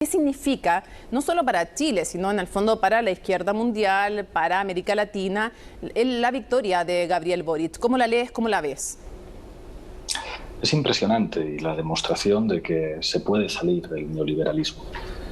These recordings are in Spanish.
¿Qué significa, no solo para Chile, sino en el fondo para la izquierda mundial, para América Latina, la victoria de Gabriel Boric? ¿Cómo la lees, cómo la ves? Es impresionante y la demostración de que se puede salir del neoliberalismo.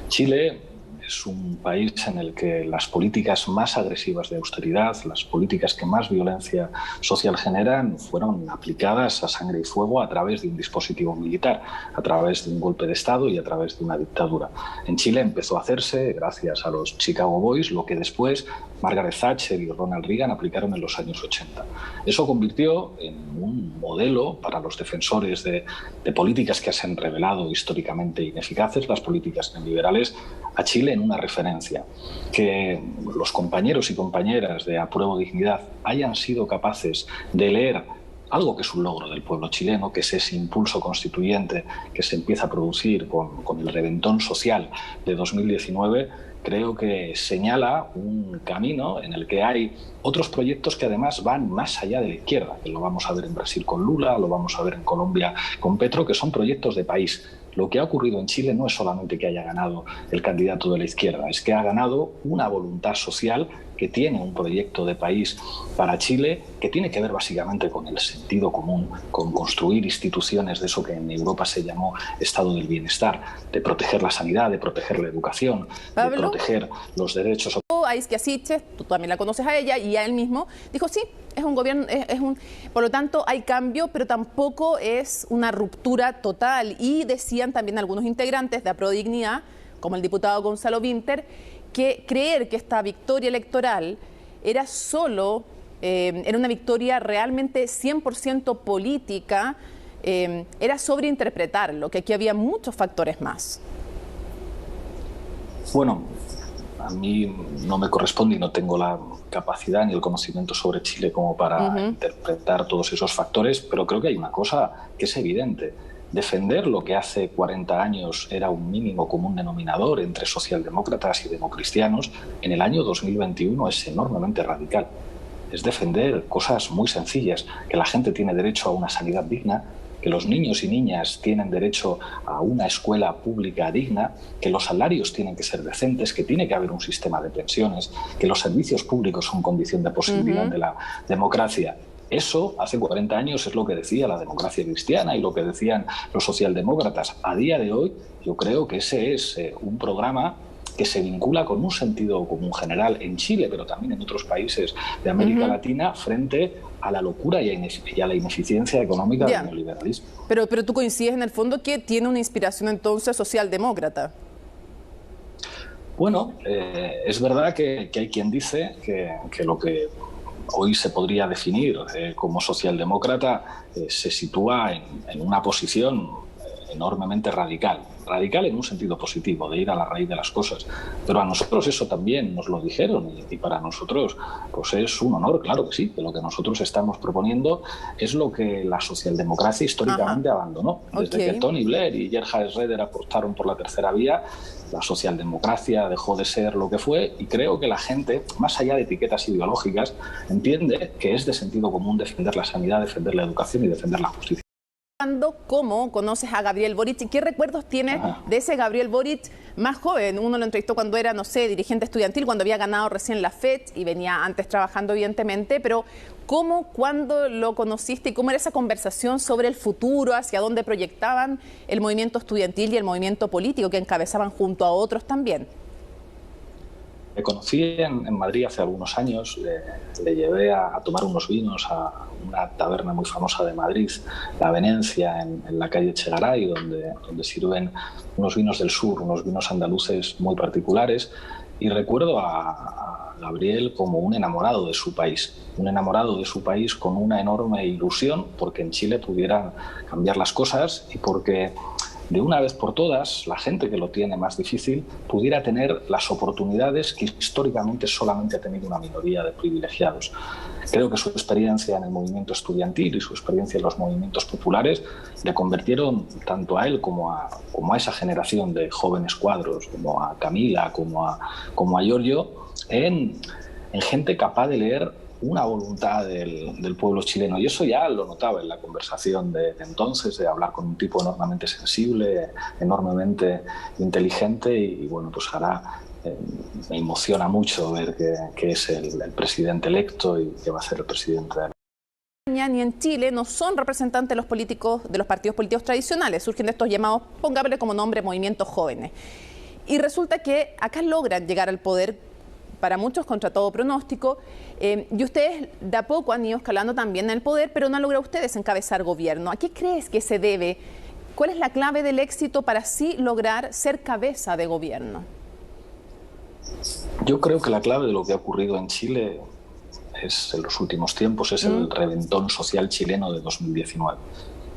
Chile es un país en el que las políticas más agresivas de austeridad, las políticas que más violencia social generan, fueron aplicadas a sangre y fuego a través de un dispositivo militar, a través de un golpe de Estado y a través de una dictadura. En Chile empezó a hacerse, gracias a los Chicago Boys, lo que después Margaret Thatcher y Ronald Reagan aplicaron en los años 80. Eso convirtió en un modelo para los defensores de políticas que se han revelado históricamente ineficaces, las políticas neoliberales, a Chile en una referencia. Que los compañeros y compañeras de Apruebo Dignidad hayan sido capaces de leer algo que es un logro del pueblo chileno, que es ese impulso constituyente que se empieza a producir con el reventón social de 2019, creo que señala un camino en el que hay otros proyectos que además van más allá de la izquierda, que lo vamos a ver en Brasil con Lula, lo vamos a ver en Colombia con Petro, que son proyectos de país. Lo que ha ocurrido en Chile no es solamente que haya ganado el candidato de la izquierda, es que ha ganado una voluntad social que tiene un proyecto de país para Chile que tiene que ver básicamente con el sentido común, con construir instituciones de eso que en Europa se llamó estado del bienestar, de proteger la sanidad, de proteger la educación, de proteger los derechos. A Isquia Siches, tú también la conoces a ella, y a él mismo dijo sí, es un gobierno, por lo tanto hay cambio, pero tampoco es una ruptura total. Y decían también algunos integrantes de Apruebo Dignidad, como el diputado Gonzalo Vinter, que creer que esta victoria electoral era solo, era una victoria realmente 100% política, era sobreinterpretarlo, que aquí había muchos factores más. Bueno, a mí no me corresponde y no tengo la capacidad ni el conocimiento sobre Chile como para interpretar todos esos factores, pero creo que hay una cosa que es evidente. Defender lo que hace 40 años era un mínimo común denominador entre socialdemócratas y democristianos, en el año 2021 es enormemente radical. Es defender cosas muy sencillas, que la gente tiene derecho a una sanidad digna, que los niños y niñas tienen derecho a una escuela pública digna, que los salarios tienen que ser decentes, que tiene que haber un sistema de pensiones, que los servicios públicos son condición de posibilidad de la democracia. Eso, hace 40 años, es lo que decía la democracia cristiana y lo que decían los socialdemócratas. A día de hoy, yo creo que ese es un programa que se vincula con un sentido común general en Chile, pero también en otros países de América Latina, frente a la locura y a la ineficiencia económica del neoliberalismo. Pero tú coincides en el fondo que tiene una inspiración entonces socialdemócrata. Bueno, es verdad que hay quien dice que lo que hoy se podría definir como socialdemócrata se sitúa en una posición enormemente radical en un sentido positivo, de ir a la raíz de las cosas. Pero a nosotros eso también nos lo dijeron y para nosotros pues es un honor, claro que sí, que lo que nosotros estamos proponiendo es lo que la socialdemocracia históricamente abandonó. Desde que Tony Blair y Gerhard Schroeder apostaron por la tercera vía, la socialdemocracia dejó de ser lo que fue y creo que la gente, más allá de etiquetas ideológicas, entiende que es de sentido común defender la sanidad, defender la educación y defender la justicia. ¿Cómo conoces a Gabriel Boric y qué recuerdos tienes de ese Gabriel Boric más joven? Uno lo entrevistó cuando era, no sé, dirigente estudiantil, cuando había ganado recién la FED y venía antes trabajando evidentemente, pero ¿cómo, cuándo lo conociste y cómo era esa conversación sobre el futuro, hacia dónde proyectaban el movimiento estudiantil y el movimiento político que encabezaban junto a otros también? Me conocí en Madrid hace algunos años, le llevé a tomar unos vinos a una taberna muy famosa de Madrid, La Venencia, en la calle Echegaray, donde sirven unos vinos del sur, unos vinos andaluces muy particulares, y recuerdo a Gabriel como un enamorado de su país con una enorme ilusión porque en Chile pudieran cambiar las cosas y porque de una vez por todas, la gente que lo tiene más difícil pudiera tener las oportunidades que históricamente solamente ha tenido una minoría de privilegiados. Creo que su experiencia en el movimiento estudiantil y su experiencia en los movimientos populares le convirtieron tanto a él como a esa generación de jóvenes cuadros, como a Camila, como a Giorgio, en gente capaz de leer una voluntad del pueblo chileno, y eso ya lo notaba en la conversación de entonces, de hablar con un tipo enormemente sensible, enormemente inteligente, y bueno, pues ahora me emociona mucho ver que es el presidente electo y que va a ser el presidente de Ni en Chile no son representantes los políticos de los partidos políticos tradicionales, surgen de estos llamados, pongámosle como nombre, movimientos jóvenes. Y resulta que acá logran llegar al poder, para muchos contra todo pronóstico, y ustedes de a poco han ido escalando también en el poder, pero no han logrado ustedes encabezar gobierno. ¿A qué crees que se debe? ¿Cuál es la clave del éxito para así lograr ser cabeza de gobierno? Yo creo que la clave de lo que ha ocurrido en Chile en los últimos tiempos es el reventón social chileno de 2019.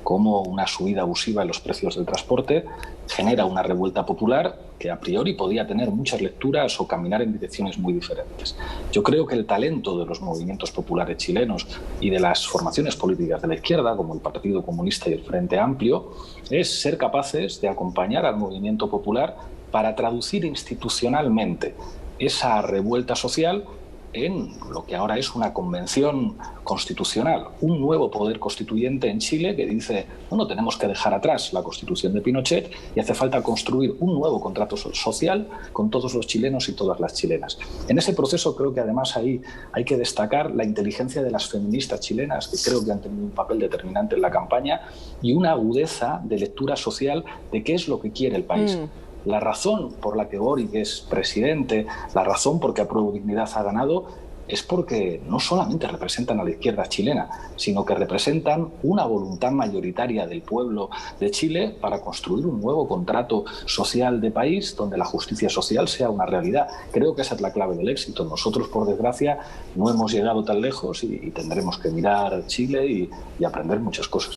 Cómo una subida abusiva en los precios del transporte genera una revuelta popular que a priori podía tener muchas lecturas o caminar en direcciones muy diferentes. Yo creo que el talento de los movimientos populares chilenos y de las formaciones políticas de la izquierda, como el Partido Comunista y el Frente Amplio, es ser capaces de acompañar al movimiento popular para traducir institucionalmente esa revuelta social en lo que ahora es una convención constitucional, un nuevo poder constituyente en Chile que dice, bueno, tenemos que dejar atrás la Constitución de Pinochet y hace falta construir un nuevo contrato social con todos los chilenos y todas las chilenas. En ese proceso creo que además ahí hay que destacar la inteligencia de las feministas chilenas, que creo que han tenido un papel determinante en la campaña, y una agudeza de lectura social de qué es lo que quiere el país. La razón por la que Boric es presidente, la razón por que Apruebo Dignidad ha ganado, es porque no solamente representan a la izquierda chilena, sino que representan una voluntad mayoritaria del pueblo de Chile para construir un nuevo contrato social de país donde la justicia social sea una realidad. Creo que esa es la clave del éxito. Nosotros, por desgracia, no hemos llegado tan lejos y tendremos que mirar Chile y aprender muchas cosas.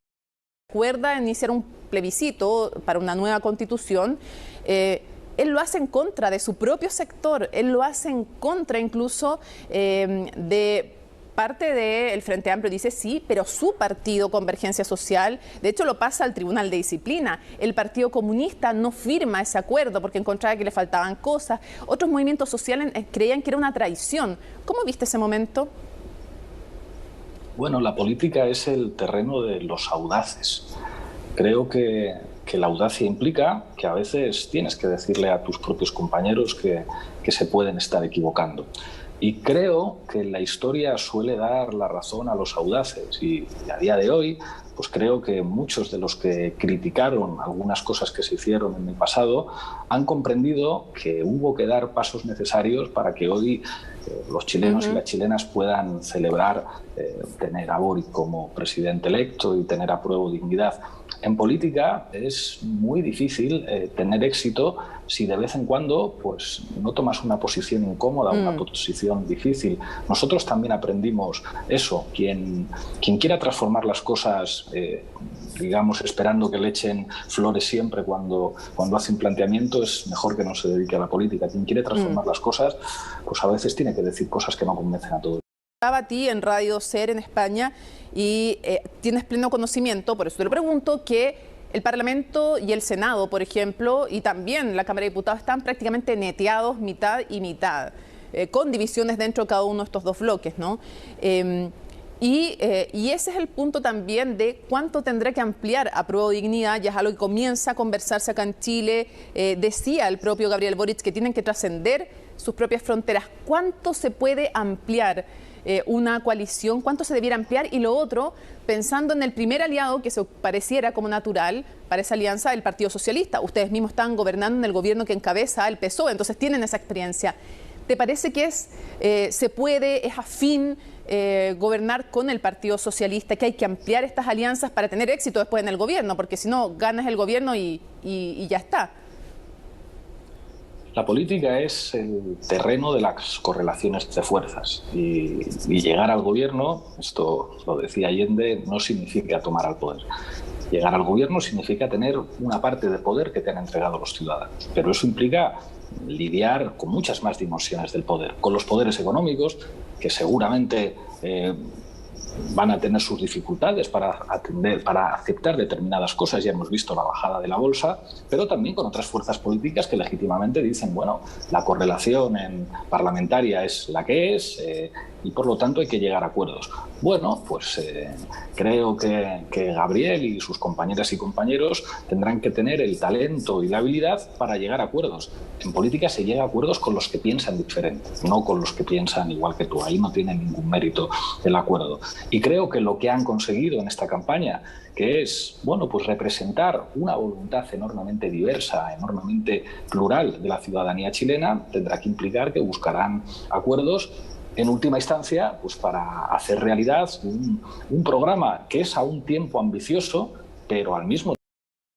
Recuerda iniciar un plebiscito para una nueva constitución. Él lo hace en contra de su propio sector, él lo hace en contra incluso de parte del Frente Amplio. Dice sí, pero su partido, Convergencia Social, de hecho lo pasa al Tribunal de Disciplina. El Partido Comunista no firma ese acuerdo porque encontraba que le faltaban cosas. Otros movimientos sociales creían que era una traición. ¿Cómo viste ese momento? Bueno, la política es el terreno de los audaces. Creo que la audacia implica que a veces tienes que decirle a tus propios compañeros que se pueden estar equivocando. Y creo que la historia suele dar la razón a los audaces. Y a día de hoy, pues creo que muchos de los que criticaron algunas cosas que se hicieron en el pasado han comprendido que hubo que dar pasos necesarios para que hoy los chilenos y las chilenas puedan celebrar tener a Boric como presidente electo y tener Apruebo Dignidad. En política es muy difícil tener éxito si de vez en cuando pues, no tomas una posición incómoda, una posición difícil. Nosotros también aprendimos eso. Quien quiera transformar las cosas, digamos, esperando que le echen flores siempre cuando hace un planteamiento, es mejor que no se dedique a la política. Quien quiere transformar las cosas, pues a veces tiene que decir cosas que no convencen a todos. Estaba a ti en Radio SER en España y tienes pleno conocimiento, por eso te lo pregunto, que el Parlamento y el Senado, por ejemplo, y también la Cámara de Diputados están prácticamente neteados mitad y mitad, con divisiones dentro de cada uno de estos dos bloques, ¿no? Y ese es el punto también de cuánto tendrá que ampliar Apruebo Dignidad, ya es algo que comienza a conversarse acá en Chile. Decía el propio Gabriel Boric que tienen que trascender sus propias fronteras. ¿Cuánto se puede ampliar una coalición? ¿Cuánto se debiera ampliar? Y lo otro, pensando en el primer aliado que se pareciera como natural para esa alianza, el Partido Socialista. Ustedes mismos están gobernando en el gobierno que encabeza el PSOE, entonces tienen esa experiencia. ¿Te parece que se puede, es afín gobernar con el Partido Socialista, que hay que ampliar estas alianzas para tener éxito después en el gobierno? Porque si no, ganas el gobierno y ya está. La política es el terreno de las correlaciones de fuerzas y llegar al gobierno, esto lo decía Allende, no significa tomar al poder. Llegar al gobierno significa tener una parte de poder que te han entregado los ciudadanos, pero eso implica lidiar con muchas más dimensiones del poder, con los poderes económicos, que seguramente van a tener sus dificultades para aceptar determinadas cosas. Ya hemos visto la bajada de la bolsa, pero también con otras fuerzas políticas que legítimamente dicen, bueno, la correlación parlamentaria es la que es, y por lo tanto hay que llegar a acuerdos. Bueno, pues creo que Gabriel y sus compañeras y compañeros tendrán que tener el talento y la habilidad para llegar a acuerdos. En política se llega a acuerdos con los que piensan diferente, no con los que piensan igual que tú. Ahí no tiene ningún mérito el acuerdo. Y creo que lo que han conseguido en esta campaña, que es, bueno, pues representar una voluntad enormemente diversa, enormemente plural de la ciudadanía chilena, tendrá que implicar que buscarán acuerdos en última instancia, pues para hacer realidad un programa que es a un tiempo ambicioso, pero al mismo tiempo.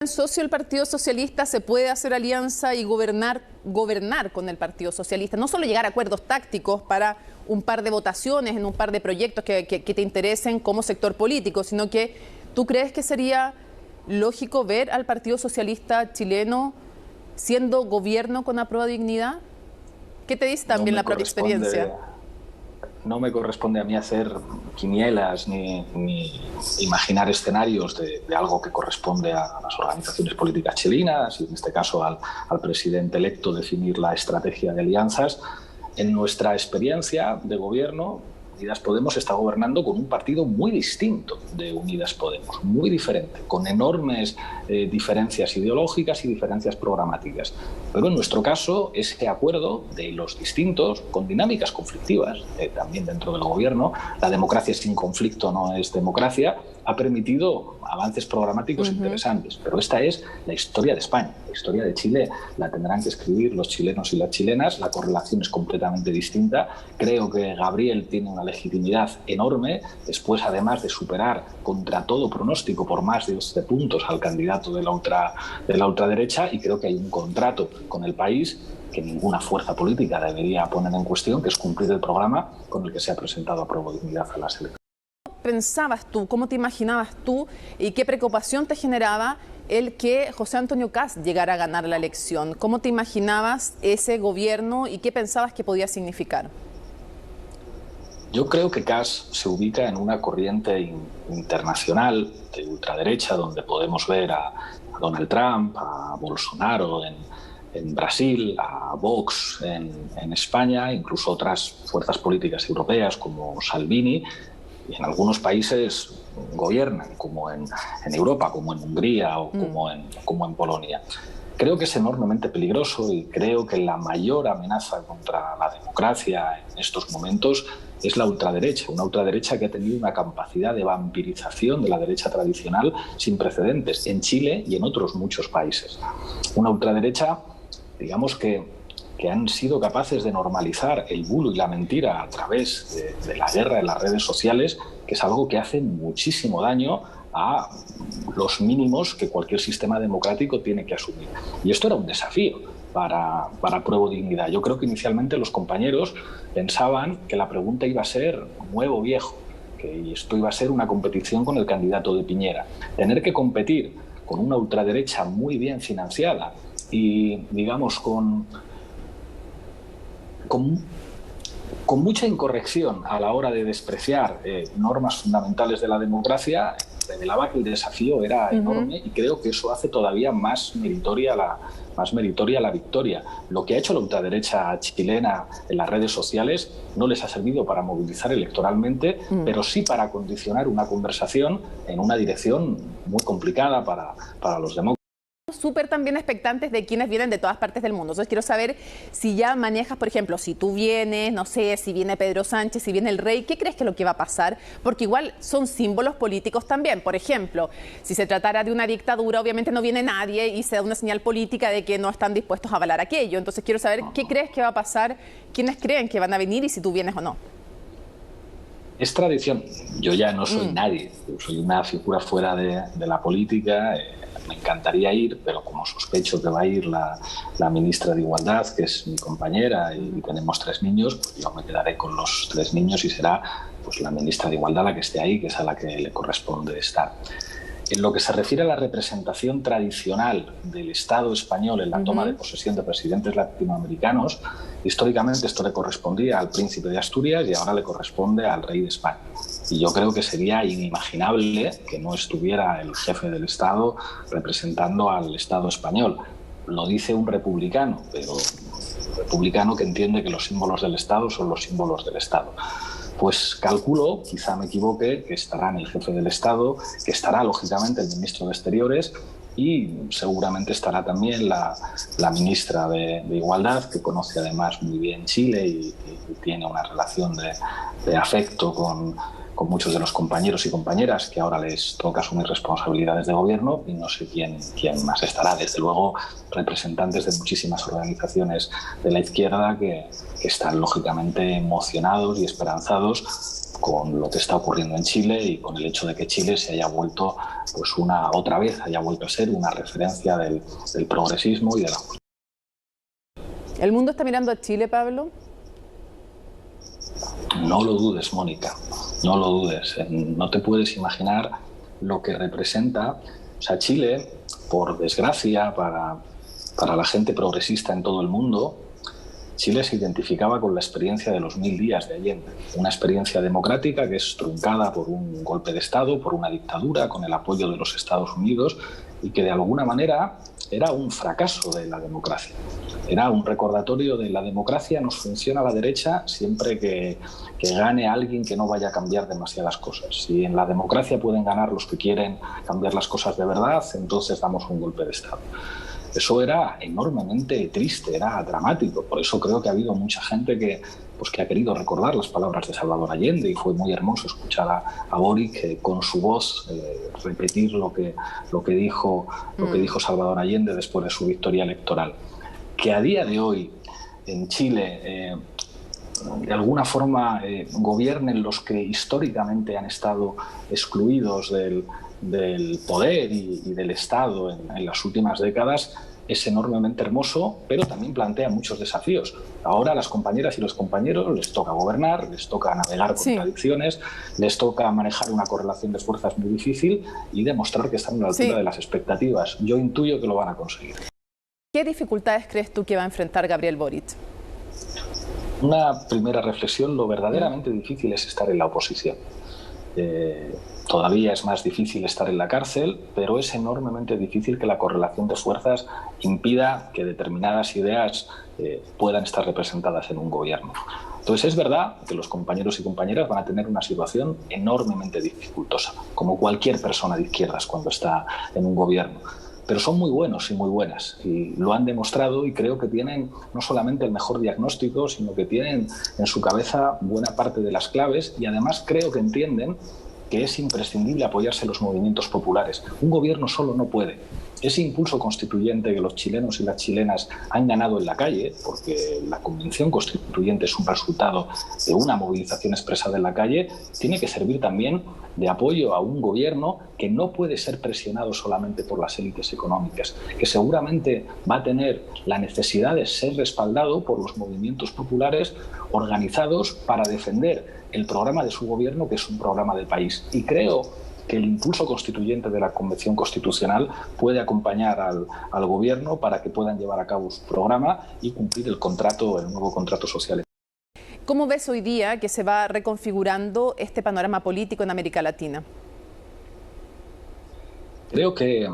Socio del Partido Socialista, se puede hacer alianza y gobernar con el Partido Socialista, no solo llegar a acuerdos tácticos para un par de votaciones en un par de proyectos que te interesen como sector político, sino que ¿tú crees que sería lógico ver al Partido Socialista chileno siendo gobierno con apruebo de dignidad? ¿Qué te dice también la propia experiencia? No me corresponde a mí hacer quinielas ni imaginar escenarios de algo que corresponde a las organizaciones políticas chilenas y en este caso al presidente electo definir la estrategia de alianzas. En nuestra experiencia de gobierno, Unidas Podemos está gobernando con un partido muy distinto de Unidas Podemos, muy diferente, con enormes diferencias ideológicas y diferencias programáticas. Pero en nuestro caso, ese acuerdo de los distintos, con dinámicas conflictivas, también dentro del gobierno, la democracia sin conflicto no es democracia, ha permitido avances programáticos interesantes. Pero esta es la historia de España. La historia de Chile la tendrán que escribir los chilenos y las chilenas. La correlación es completamente distinta. Creo que Gabriel tiene una legitimidad enorme, después además de superar contra todo pronóstico por más de 12 puntos al candidato de la ultraderecha, y creo que hay un contrato con el país que ninguna fuerza política debería poner en cuestión, que es cumplir el programa con el que se ha presentado a prueba de dignidad a las elecciones. ¿Pensabas tú, cómo te imaginabas tú y qué preocupación te generaba el que José Antonio Kast llegara a ganar la elección? ¿Cómo te imaginabas ese gobierno y qué pensabas que podía significar? Yo creo que Kast se ubica en una corriente internacional de ultraderecha, donde podemos ver a Donald Trump, a Bolsonaro en Brasil, a Vox en España, incluso otras fuerzas políticas europeas como Salvini, y en algunos países gobiernan, como en Europa, como en Hungría o como en Polonia. Creo que es enormemente peligroso y creo que la mayor amenaza contra la democracia en estos momentos es la ultraderecha, una ultraderecha que ha tenido una capacidad de vampirización de la derecha tradicional sin precedentes en Chile y en otros muchos países. Una ultraderecha, digamos que han sido capaces de normalizar el bulo y la mentira a través de la guerra de las redes sociales, que es algo que hace muchísimo daño a los mínimos que cualquier sistema democrático tiene que asumir. Y esto era un desafío para Pruebo Dignidad. Yo creo que inicialmente los compañeros pensaban que la pregunta iba a ser nuevo o viejo, que esto iba a ser una competición con el candidato de Piñera. Tener que competir con una ultraderecha muy bien financiada y, digamos, con mucha incorrección a la hora de despreciar normas fundamentales de la democracia, revelaba que el desafío era enorme y creo que eso hace todavía más meritoria la victoria. Lo que ha hecho la ultraderecha chilena en las redes sociales no les ha servido para movilizar electoralmente, pero sí para condicionar una conversación en una dirección muy complicada para los demócratas. Súper también expectantes de quienes vienen de todas partes del mundo. Entonces quiero saber si ya manejas, por ejemplo, si tú vienes, no sé, si viene Pedro Sánchez, si viene el rey, ¿qué crees que es lo que va a pasar? Porque igual son símbolos políticos también. Por ejemplo, si se tratara de una dictadura, obviamente no viene nadie y se da una señal política de que no están dispuestos a avalar aquello. Entonces quiero saber qué crees que va a pasar, quiénes creen que van a venir y si tú vienes o no. Es tradición. Yo ya no soy nadie, yo soy una figura fuera de la política. Me encantaría ir, pero como sospecho que va a ir la ministra de Igualdad, que es mi compañera, y tenemos 3 niños, pues yo me quedaré con los 3 niños y será pues la ministra de Igualdad la que esté ahí, que es a la que le corresponde estar. En lo que se refiere a la representación tradicional del Estado español en la toma de posesión de presidentes latinoamericanos, históricamente esto le correspondía al príncipe de Asturias y ahora le corresponde al rey de España. Y yo creo que sería inimaginable que no estuviera el jefe del Estado representando al Estado español. Lo dice un republicano, pero un republicano que entiende que los símbolos del Estado son los símbolos del Estado. Pues calculo, quizá me equivoque, que estarán el jefe del Estado, que estará lógicamente el ministro de Exteriores y seguramente estará también la ministra de Igualdad, que conoce además muy bien Chile y tiene una relación de afecto con muchos de los compañeros y compañeras que ahora les toca asumir responsabilidades de gobierno, y no sé quién más estará. Desde luego, representantes de muchísimas organizaciones de la izquierda que están lógicamente emocionados y esperanzados con lo que está ocurriendo en Chile y con el hecho de que Chile se haya vuelto, pues otra vez haya vuelto a ser una referencia del progresismo y de la justicia. ¿El mundo está mirando a Chile, Pablo? No lo dudes, Mónica, no lo dudes. No te puedes imaginar lo que representa. O sea, Chile, por desgracia, para la gente progresista en todo el mundo, Chile se identificaba con la experiencia de los 1000 días de Allende, una experiencia democrática que es truncada por un golpe de Estado, por una dictadura con el apoyo de los Estados Unidos, y que de alguna manera era un fracaso de la democracia. Era un recordatorio de la democracia nos funciona a la derecha siempre que gane alguien que no vaya a cambiar demasiadas cosas. Si en la democracia pueden ganar los que quieren cambiar las cosas de verdad, entonces damos un golpe de Estado. Eso era enormemente triste, era dramático. Por eso creo que ha habido mucha gente que ha querido recordar las palabras de Salvador Allende, y fue muy hermoso escuchar a Boric con su voz repetir lo que dijo Salvador Allende después de su victoria electoral. Que a día de hoy en Chile de alguna forma gobiernen los que históricamente han estado excluidos del poder y del Estado en las últimas décadas es enormemente hermoso, pero también plantea muchos desafíos. Ahora a las compañeras y los compañeros les toca gobernar, les toca navegar contradicciones, les toca manejar una correlación de fuerzas muy difícil y demostrar que están a la altura de las expectativas. Yo intuyo que lo van a conseguir. ¿Qué dificultades crees tú que va a enfrentar Gabriel Boric? Una primera reflexión: lo verdaderamente difícil es estar en la oposición. Todavía es más difícil estar en la cárcel, pero es enormemente difícil que la correlación de fuerzas impida que determinadas ideas puedan estar representadas en un gobierno. Entonces es verdad que los compañeros y compañeras van a tener una situación enormemente dificultosa, como cualquier persona de izquierdas cuando está en un gobierno. Pero son muy buenos y muy buenas, y lo han demostrado, y creo que tienen no solamente el mejor diagnóstico, sino que tienen en su cabeza buena parte de las claves, y además creo que entienden que es imprescindible apoyarse en los movimientos populares. Un gobierno solo no puede. Ese impulso constituyente que los chilenos y las chilenas han ganado en la calle, porque la convención constituyente es un resultado de una movilización expresada en la calle, tiene que servir también de apoyo a un gobierno que no puede ser presionado solamente por las élites económicas, que seguramente va a tener la necesidad de ser respaldado por los movimientos populares organizados para defender el programa de su gobierno, que es un programa de país. Y creo que el impulso constituyente de la Convención Constitucional puede acompañar al gobierno para que puedan llevar a cabo su programa y cumplir el nuevo contrato social. ¿Cómo ves hoy día que se va reconfigurando este panorama político en América Latina? Creo que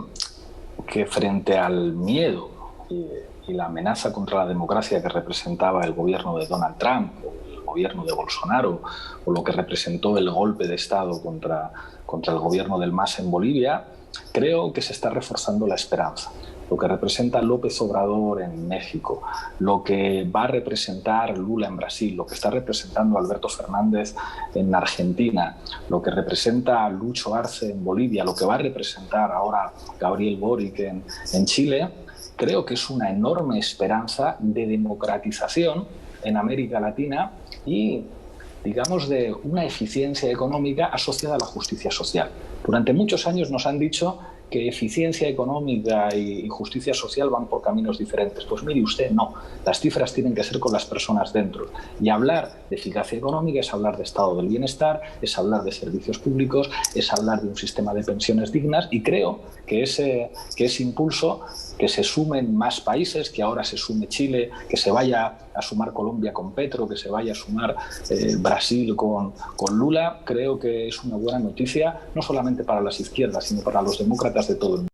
frente al miedo y la amenaza contra la democracia que representaba el gobierno de Donald Trump, o el gobierno de Bolsonaro, o lo que representó el golpe de Estado contra el gobierno del MAS en Bolivia, creo que se está reforzando la esperanza. Lo que representa López Obrador en México, lo que va a representar Lula en Brasil, lo que está representando Alberto Fernández en Argentina, lo que representa Lucho Arce en Bolivia, lo que va a representar ahora Gabriel Boric en Chile, creo que es una enorme esperanza de democratización en América Latina y, digamos, de una eficiencia económica asociada a la justicia social. Durante muchos años nos han dicho que eficiencia económica y justicia social van por caminos diferentes. Pues mire usted, no. Las cifras tienen que ser con las personas dentro. Y hablar de eficacia económica es hablar de estado del bienestar, es hablar de servicios públicos, es hablar de un sistema de pensiones dignas, y creo que ese impulso, que se sumen más países, que ahora se sume Chile, que se vaya a sumar Colombia con Petro, que se vaya a sumar Brasil con Lula, creo que es una buena noticia, no solamente para las izquierdas, sino para los demócratas de todo el mundo.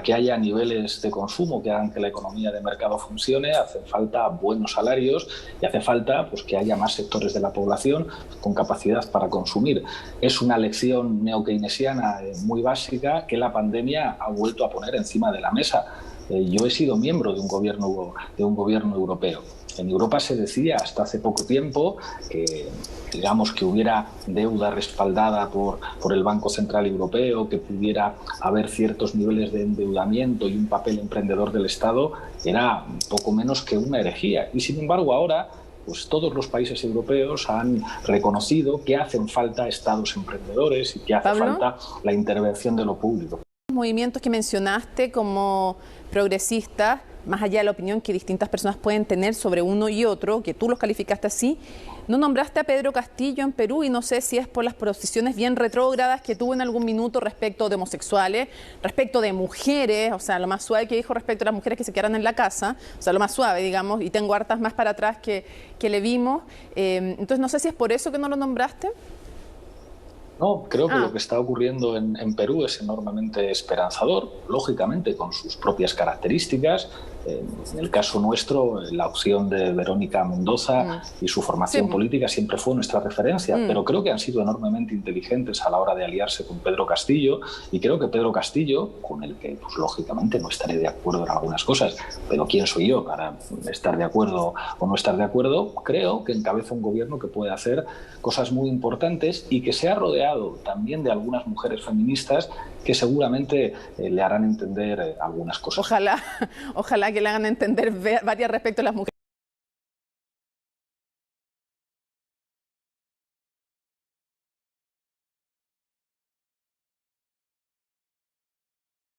que haya niveles de consumo que hagan que la economía de mercado funcione, hacen falta buenos salarios y hace falta pues, que haya más sectores de la población con capacidad para consumir. Es una lección neokeynesiana muy básica que la pandemia ha vuelto a poner encima de la mesa. Yo he sido miembro de un gobierno europeo. En Europa se decía hasta hace poco tiempo que, digamos, que hubiera deuda respaldada por el Banco Central Europeo, que pudiera haber ciertos niveles de endeudamiento y un papel emprendedor del Estado, era poco menos que una herejía. Y sin embargo ahora pues todos los países europeos han reconocido que hacen falta estados emprendedores y que hace falta la intervención de lo público. Los movimientos que mencionaste como progresistas, más allá de la opinión que distintas personas pueden tener sobre uno y otro, que tú los calificaste así, no nombraste a Pedro Castillo en Perú y no sé si es por las posiciones bien retrógradas que tuvo en algún minuto respecto de homosexuales, respecto de mujeres, o sea, lo más suave que dijo respecto a las mujeres que se quedaran en la casa, o sea, lo más suave, digamos, y tengo hartas más para atrás que le vimos. Entonces, no sé si es por eso que no lo nombraste. No, creo que lo que está ocurriendo en Perú es enormemente esperanzador, lógicamente con sus propias características. En el caso nuestro, la opción de Verónica Mendoza y su formación política siempre fue nuestra referencia, pero creo que han sido enormemente inteligentes a la hora de aliarse con Pedro Castillo, y creo que Pedro Castillo, con el que pues, lógicamente no estaré de acuerdo en algunas cosas, pero ¿quién soy yo para estar de acuerdo o no estar de acuerdo? Creo que encabeza un gobierno que puede hacer cosas muy importantes y que se ha rodeado también de algunas mujeres feministas que seguramente le harán entender algunas cosas. Ojalá que le hagan entender varias respecto a las mujeres.